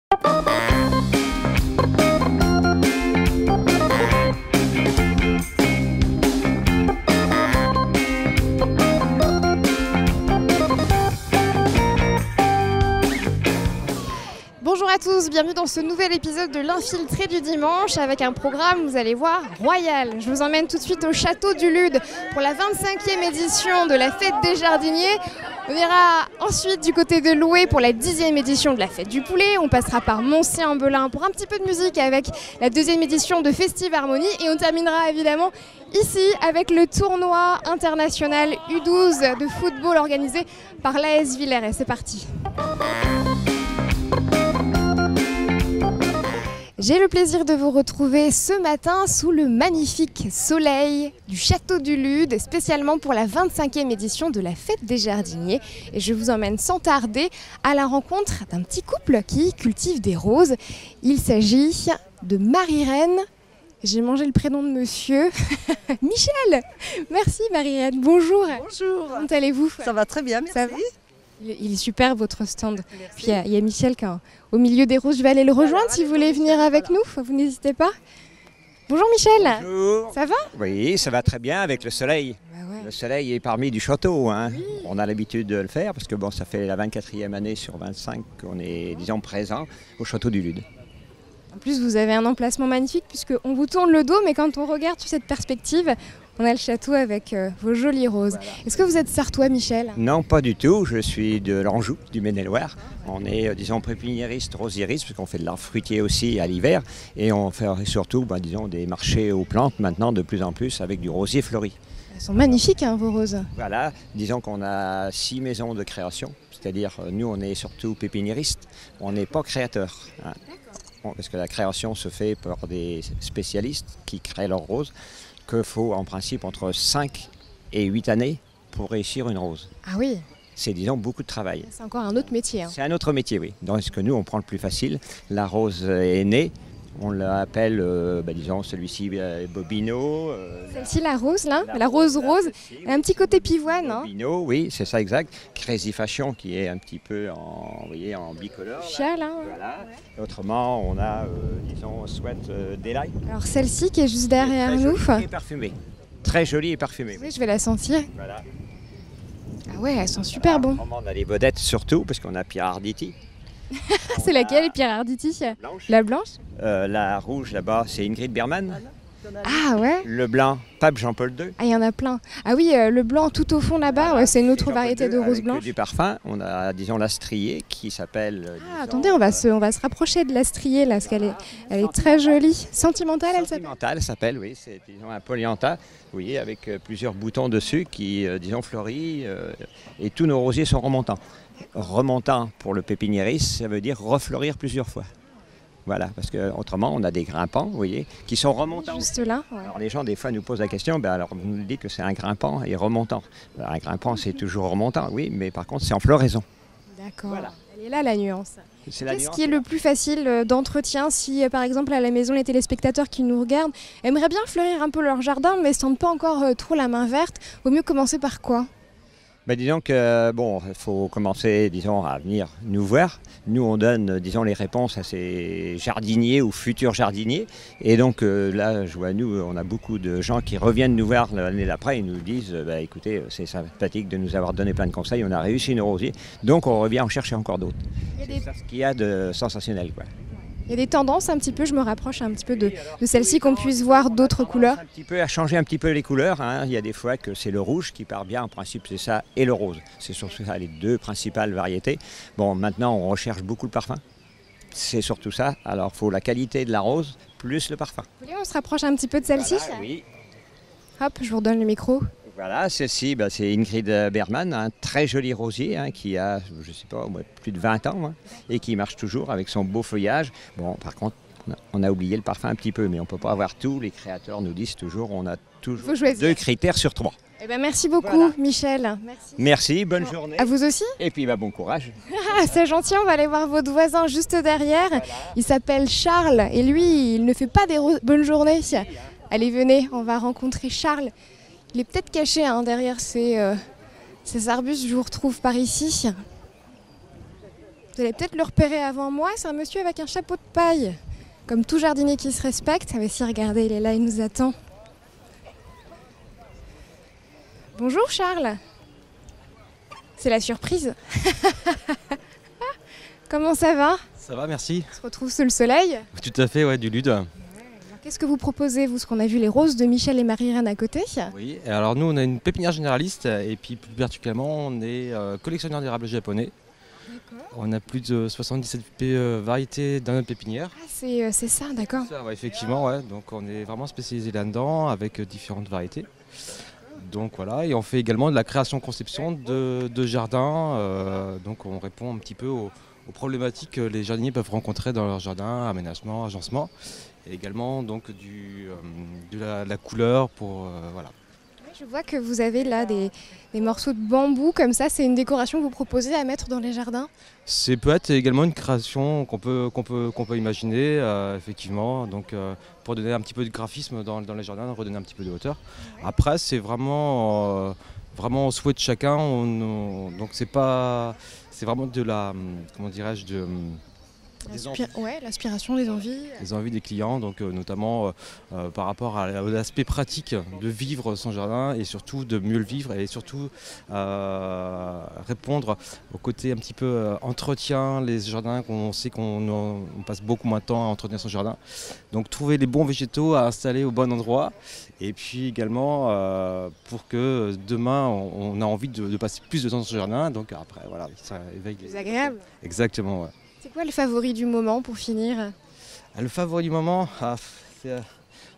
Bonjour à tous, bienvenue dans ce nouvel épisode de l'Infiltré du dimanche avec un programme, vous allez voir, royal. Je vous emmène tout de suite au Château du Lude pour la 25e édition de la Fête des Jardiniers. On ira ensuite du côté de Loué pour la 10e édition de la Fête du Poulet. On passera par Moncey-en-Belin pour un petit peu de musique avec la 2e édition de Festive Harmonie. Et on terminera évidemment ici avec le tournoi international U12 de football organisé par l'AS Villers. Et c'est parti. J'ai le plaisir de vous retrouver ce matin sous le magnifique soleil du Château du Lude, spécialement pour la 25e édition de la Fête des Jardiniers. Et je vous emmène sans tarder à la rencontre d'un petit couple qui cultive des roses. Il s'agit de Marie-Reine. J'ai mangé le prénom de monsieur Michel. Merci Marie-Reine, bonjour. Bonjour. Comment allez-vous? Ça va très bien, merci. Ça va ? Il est super votre stand. Merci. Puis il y a Michel qui est au milieu des roses. Je vais aller le rejoindre si vous voulez venir avec nous. Vous n'hésitez pas. Bonjour Michel. Bonjour. Ça va? Oui, ça va très bien avec le soleil. Bah ouais. Le soleil est parmi du château. Hein. Oui. On a l'habitude de le faire parce que bon, ça fait la 24e année sur 25 qu'on est, disons, présent au Château du Lude. En plus, vous avez un emplacement magnifique puisqu'on vous tourne le dos, mais quand on regarde sur cette perspective, on a le château avec vos jolies roses. Voilà. Est-ce que vous êtes sartois, Michel? Non, pas du tout. Je suis de l'Anjou, du Maine-et-Loire. On est, disons, pépiniériste, rosieriste, parce qu'on fait de l'art fruitier aussi à l'hiver. Et on fait surtout, disons, des marchés aux plantes maintenant de plus en plus avec du rosier fleuri. Elles sont magnifiques, hein, vos roses. Voilà, disons qu'on a 6 maisons de création. C'est-à-dire, nous, on est surtout pépiniéristes. On n'est pas créateurs. Hein. Parce que la création se fait par des spécialistes qui créent leurs roses, qu'il faut en principe entre 5 et 8 années pour réussir une rose. Ah oui. C'est, disons, beaucoup de travail. C'est encore un autre métier. Hein. C'est un autre métier, oui. Dans ce que nous, on prend le plus facile. La rose est née. On l'appelle, disons, celui-ci Bobino. Celle-ci, la rose, là, la rose, elle a un petit côté pivoine. Bobino, oui, c'est ça, exact. Crazy Fashion, qui est un petit peu en bicolore. Chial, hein. Voilà. Ouais. Autrement, on a, disons, Sweat Delight. Alors, celle-ci qui est juste derrière nous. Très jolie et parfumée. Très jolie et parfumée. Oui, je vais la sentir. Voilà. Ah ouais, elles sont super bonnes. On a les vedettes surtout, parce qu'on a Pierre Arditi. C'est laquelle, Pierre Arditi? La blanche? La rouge là-bas, c'est Ingrid Bergman. Ah ouais. Le blanc, Pape Jean-Paul II. Ah, il y en a plein. Ah oui, le blanc tout au fond là-bas, ouais, c'est une autre variété de rose blanche. Du parfum, on a, disons, la striée qui s'appelle... attendez, on va se rapprocher de la striée là, parce qu'elle est très jolie. Sentimentale, elle s'appelle? Sentimentale, elle s'appelle, oui. C'est, disons, un polyantha, oui, avec plusieurs boutons dessus qui, disons, fleurissent. Et tous nos rosiers sont remontants. Remontant pour le pépiniériste, ça veut dire refleurir plusieurs fois. Voilà, parce qu'autrement, on a des grimpants, vous voyez, qui sont remontants. Juste là, ouais. Alors les gens, des fois, nous posent la question, alors vous nous dites que c'est un grimpant et remontant. Alors, un grimpant, c'est toujours remontant, oui, mais par contre, c'est en floraison. D'accord, voilà. Elle est là, la nuance. Qu'est-ce qui est le plus facile d'entretien si, par exemple, à la maison, les téléspectateurs qui nous regardent aimeraient bien fleurir un peu leur jardin, mais ne sentent pas encore trop la main verte? Vaut mieux commencer par quoi? Disons que, il faut commencer, disons, à venir nous voir. Nous, on donne, disons, les réponses à ces jardiniers ou futurs jardiniers. Et donc, là, je vois, nous, on a beaucoup de gens qui reviennent nous voir l'année d'après et nous disent, écoutez, c'est sympathique de nous avoir donné plein de conseils, on a réussi nos rosiers. Donc, on revient en chercher encore d'autres. C'est ça ce qu'il y a de sensationnel, quoi. Il y a des tendances un petit peu, je me rapproche un petit peu de celle-ci, qu'on puisse voir d'autres couleurs. Un petit peu à changer un petit peu les couleurs. Hein. Il y a des fois que c'est le rouge qui part bien, en principe c'est ça, et le rose. C'est surtout ça les deux principales variétés. Bon, maintenant on recherche beaucoup le parfum. C'est surtout ça. Alors il faut la qualité de la rose plus le parfum. Vous voulez, on se rapproche un petit peu de celle-ci? Voilà, oui. Hop, je vous redonne le micro. Voilà, celle-ci, c'est Ingrid Bergman, un très joli rosier qui a, je ne sais pas, plus de 20 ans et qui marche toujours avec son beau feuillage. Bon, par contre, on a oublié le parfum un petit peu, mais on ne peut pas avoir tout. Les créateurs nous disent toujours, on a toujours 2 critères sur 3. Eh ben, merci beaucoup, Michel. Merci, bonne journée. À vous aussi. Et puis bon courage. C'est gentil, on va aller voir votre voisin juste derrière. Voilà. Il s'appelle Charles et lui, il ne fait pas des bonnes journées. Allez, venez, on va rencontrer Charles. Il est peut-être caché derrière ces arbustes, je vous retrouve par ici. Vous allez peut-être le repérer avant moi, c'est un monsieur avec un chapeau de paille. Comme tout jardinier qui se respecte. Ah, mais si, regardez, il est là, il nous attend. Bonjour Charles. C'est la surprise. Comment ça va? Ça va, merci. On se retrouve sous le soleil. Tout à fait, ouais, du lude. Qu'est-ce que vous proposez, vous? Parce qu'on a vu les roses de Michel et Marie-Reine à côté. Oui, et alors nous on a une pépinière généraliste et puis plus particulièrement on est collectionneur d'érables japonais. On a plus de 77 variétés dans notre pépinière. Ah, c'est ça, d'accord. Ça, ouais, effectivement, ouais. Donc on est vraiment spécialisé là-dedans avec différentes variétés. Donc voilà, et on fait également de la création-conception de jardins. Donc on répond un petit peu aux problématiques que les jardiniers peuvent rencontrer dans leur jardin, aménagement, agencement. Et également donc de la couleur pour voilà. Je vois que vous avez là des morceaux de bambou comme ça, c'est une décoration que vous proposez à mettre dans les jardins? C'est peut-être également une création qu'on peut imaginer effectivement, donc pour donner un petit peu de graphisme dans les jardins, redonner un petit peu de hauteur. Après c'est vraiment au souhait de chacun, donc c'est vraiment de la, comment dirais-je, l'aspiration, des envies. Les envies des clients, donc notamment par rapport à l'aspect pratique de vivre son jardin et surtout de mieux le vivre et surtout répondre au côté un petit peu entretien, les jardins qu'on sait qu'on passe beaucoup moins de temps à entretenir son jardin. Donc trouver les bons végétaux à installer au bon endroit et puis également pour que demain on a envie de passer plus de temps dans son jardin, donc après voilà, ça éveille. C'est agréable. Exactement, ouais. C'est quoi le favori du moment pour finir? Le favori du moment, je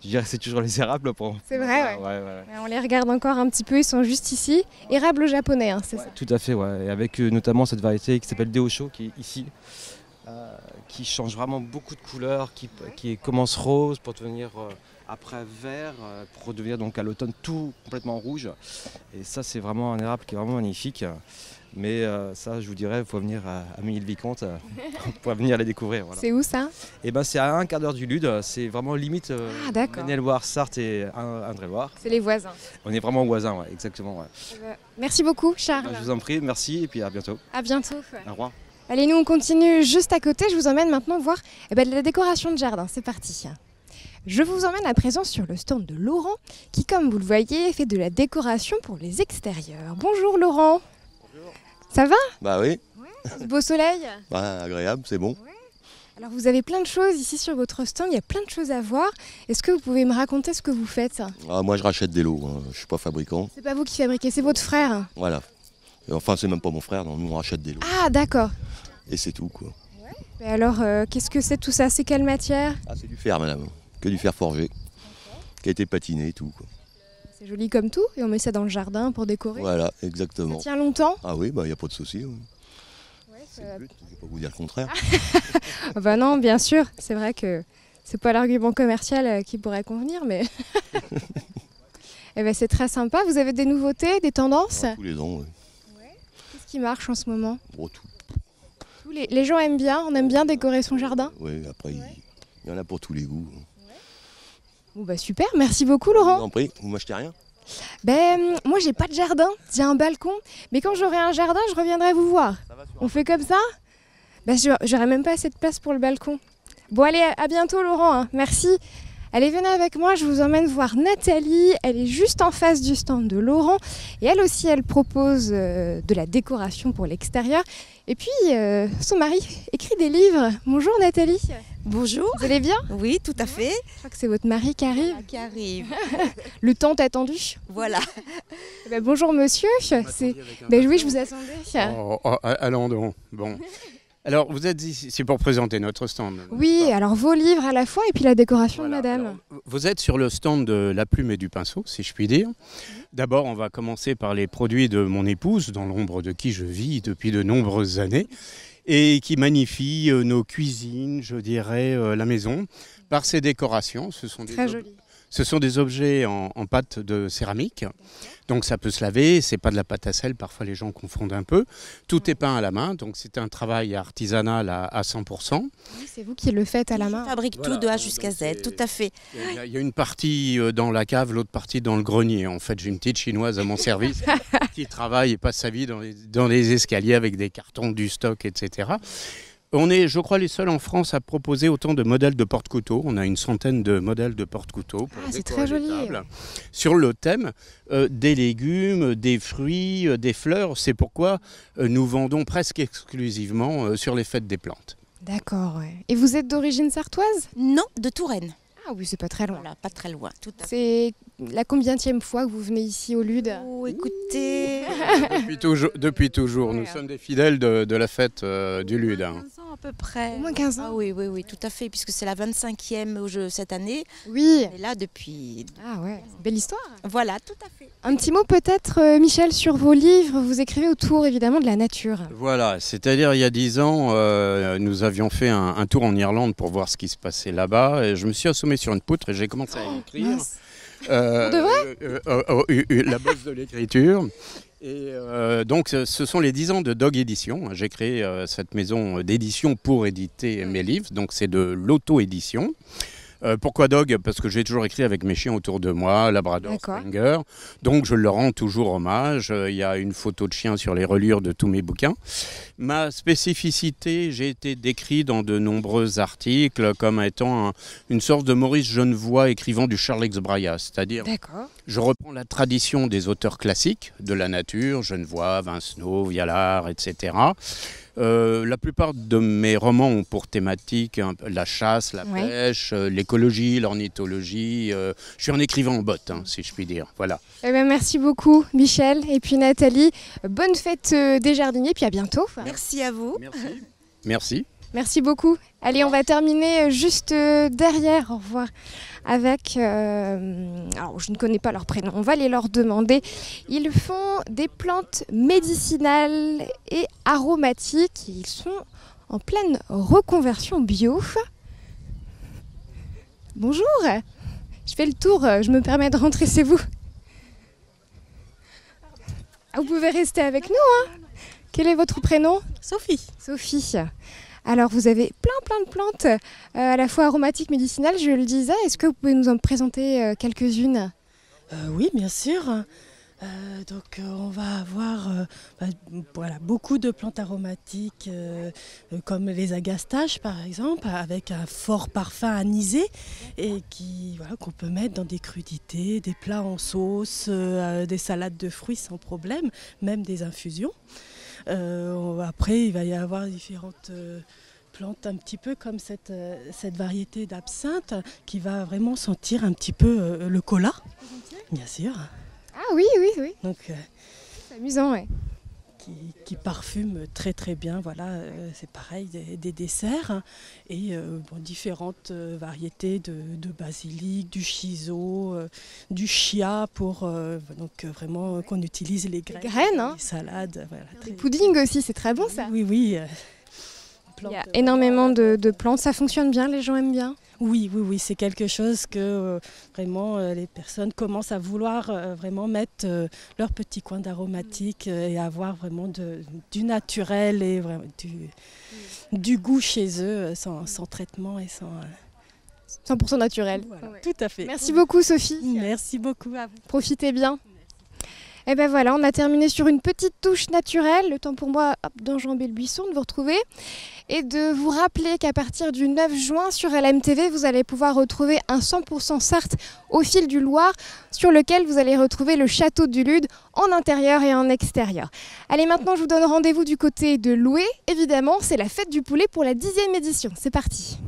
dirais que c'est toujours les érables. C'est vrai, ouais. Ouais. On les regarde encore un petit peu, ils sont juste ici. Érables japonais, hein, c'est ça? Tout à fait, ouais. Et avec notamment cette variété qui s'appelle Deosho, qui est ici, qui change vraiment beaucoup de couleurs, qui commence rose pour devenir après vert, pour devenir donc à l'automne tout complètement rouge. Et ça, c'est vraiment un érable qui est vraiment magnifique. Mais ça, je vous dirais, il faut venir à Ménil-Vicomte pour venir les découvrir. Voilà. C'est où ça? Et ben, c'est à un quart d'heure du Lude, c'est vraiment limite Maine-et-Loire, Sarthe et Indre-et-Loire. C'est les voisins. On est vraiment voisins, ouais, exactement. Ouais. Merci beaucoup, Charles. Je vous en prie, merci et puis à bientôt. À bientôt. Au revoir. Allez, nous on continue juste à côté, je vous emmène maintenant voir la décoration de jardin, c'est parti. Je vous emmène à présent sur le stand de Laurent, qui comme vous le voyez, fait de la décoration pour les extérieurs. Bonjour Laurent. Ça va? Bah oui. Ce beau soleil? Bah, agréable, c'est bon. Ouais. Alors vous avez plein de choses ici sur votre stand, il y a plein de choses à voir. Est-ce que vous pouvez me raconter ce que vous faites? Moi je rachète des lots, hein. Je suis pas fabricant. C'est pas vous qui fabriquez, c'est votre frère? Voilà. Enfin c'est même pas mon frère, non, nous on rachète des lots. Ah d'accord. Et c'est tout quoi. Mais alors qu'est-ce que c'est tout ça? C'est quelle matière? Ah c'est du fer madame, que du fer forgé, qui a été patiné et tout quoi. C'est joli comme tout et on met ça dans le jardin pour décorer. Voilà, exactement. Ça tient longtemps? Ah oui, bah y a pas de souci. Ouais, c'est le but, je vais pas vous dire le contraire. Bah non, bien sûr, c'est vrai que c'est pas l'argument commercial qui pourrait convenir, mais c'est très sympa. Vous avez des nouveautés, des tendances? Tous les ans, oui. Qu'est-ce qui marche en ce moment? Bon, tout. Les gens aiment bien, on aime bien décorer son jardin? Oui, après il y en a pour tous les goûts. Bon bah super, merci beaucoup Laurent. Je vous en prie, vous m'achetez rien? Moi j'ai pas de jardin, j'ai un balcon, mais quand j'aurai un jardin, je reviendrai vous voir. On fait comme ça? J'aurai même pas assez de place pour le balcon. Bon allez, à bientôt Laurent, hein. Merci. Allez, venez avec moi, je vous emmène voir Nathalie. Elle est juste en face du stand de Laurent. Et elle aussi, elle propose de la décoration pour l'extérieur. Et puis, son mari écrit des livres. Bonjour Nathalie. Bonjour. Vous allez bien? Oui, tout à fait. Je crois que c'est votre mari qui arrive. Qui arrive. Le temps attendu. Voilà. Bonjour monsieur. Oui, je vous attendais. Allons donc. Bon. Alors, vous êtes ici, c'est pour présenter notre stand. Oui, alors vos livres à la fois et puis la décoration de madame. Alors, vous êtes sur le stand de la plume et du pinceau, si je puis dire. D'abord, on va commencer par les produits de mon épouse, dans l'ombre de qui je vis depuis de nombreuses années, et qui magnifie nos cuisines, je dirais, la maison, par ses décorations. Ce sont très joli. Ce sont des objets en pâte de céramique, donc ça peut se laver, c'est pas de la pâte à sel, parfois les gens confondent un peu. Tout est peint à la main, donc c'est un travail artisanal à 100%. Oui, c'est vous qui le faites à la main. Je fabrique tout de A jusqu'à Z, tout à fait. Il y a une partie dans la cave, l'autre partie dans le grenier. En fait, j'ai une petite chinoise à mon service qui travaille et passe sa vie dans les escaliers avec des cartons, du stock, etc. On est, je crois, les seuls en France à proposer autant de modèles de porte-couteaux. On a une centaine de modèles de porte-couteaux. C'est très joli. Sur le thème des légumes, des fruits, des fleurs. C'est pourquoi nous vendons presque exclusivement sur les fêtes des plantes. D'accord. Ouais. Et vous êtes d'origine sartoise? Non, de Touraine. Ah oui, c'est pas très loin. Voilà, pas très loin. Tout à fait. C'est la combienième fois que vous venez ici au Lude? Oh, écoutez. Depuis toujours. Nous sommes des fidèles de la fête du Lude. 15 ans à peu près. Au moins 15 ans. Ah oui, tout à fait, puisque c'est la 25e cette année. Oui. Et là, depuis... Ah ouais, belle histoire. Voilà, tout à fait. Un petit mot peut-être, Michel, sur vos livres. Vous écrivez autour évidemment de la nature. Voilà, c'est-à-dire il y a 10 ans, nous avions fait un tour en Irlande pour voir ce qui se passait là-bas. Et je me suis assommé sur une poutre et j'ai commencé à écrire. Mince. La bosse de l'écriture. Et donc ce sont les 10 ans de Dog Édition. J'ai créé cette maison d'édition pour éditer mes livres. Donc c'est de l'auto-édition. Pourquoi Dog? Parce que j'ai toujours écrit avec mes chiens autour de moi, Labrador, Springer. Donc je leur rends toujours hommage. Il y a une photo de chien sur les reliures de tous mes bouquins. Ma spécificité, j'ai été décrit dans de nombreux articles comme étant une sorte de Maurice Genevoix écrivant du Charles X Brayas. C'est-à-dire, je reprends la tradition des auteurs classiques de la nature, Genevoix, Vincenot, Vialard, etc. La plupart de mes romans ont pour thématique la chasse, la pêche, l'écologie, l'ornithologie. Je suis un écrivain en botte, si je puis dire. Voilà. Eh bien, merci beaucoup, Michel. Et puis Nathalie, bonne fête des jardiniers, puis à bientôt. Merci à vous. Merci. Merci beaucoup. Allez, on va terminer juste derrière. Au revoir. Avec, alors je ne connais pas leur prénom, on va les leur demander. Ils font des plantes médicinales et aromatiques. Ils sont en pleine reconversion bio. Bonjour, je fais le tour, je me permets de rentrer, c'est vous. Ah, vous pouvez rester avec nous. Quel est votre prénom? Sophie. Sophie. Alors vous avez plein de plantes, à la fois aromatiques, médicinales, je le disais. Est-ce que vous pouvez nous en présenter quelques-unes? Oui, bien sûr. Donc on va avoir beaucoup de plantes aromatiques comme les agastaches par exemple, avec un fort parfum anisé et qu'on peut mettre dans des crudités, des plats en sauce, des salades de fruits sans problème, même des infusions. Après, il va y avoir différentes plantes un petit peu comme cette variété d'absinthe qui va vraiment sentir un petit peu le cola, bien sûr. Ah oui. Donc, c'est amusant, ouais. Qui parfume très très bien, voilà, c'est pareil, des desserts et différentes variétés de basilic, du shiso, du chia pour vraiment qu'on utilise les graines, les salades. Voilà, les puddings aussi, c'est très bon ça. Oui. Il y a énormément de plantes, ça fonctionne bien, les gens aiment bien. Oui, c'est quelque chose que vraiment les personnes commencent à vouloir vraiment mettre leur petit coin d'aromatique et avoir vraiment du naturel et vraiment du goût chez eux sans traitement et sans... 100% naturel. Voilà, tout à fait. Merci beaucoup Sophie. Merci beaucoup à vous. Profitez bien. Et ben voilà, on a terminé sur une petite touche naturelle. Le temps pour moi d'enjamber le buisson, de vous retrouver et de vous rappeler qu'à partir du 9 juin sur LMTV, vous allez pouvoir retrouver un 100% Sarthe au fil du Loir sur lequel vous allez retrouver le château du Lude en intérieur et en extérieur. Allez, maintenant je vous donne rendez-vous du côté de Loué. Évidemment, c'est la fête du poulet pour la 10e édition. C'est parti.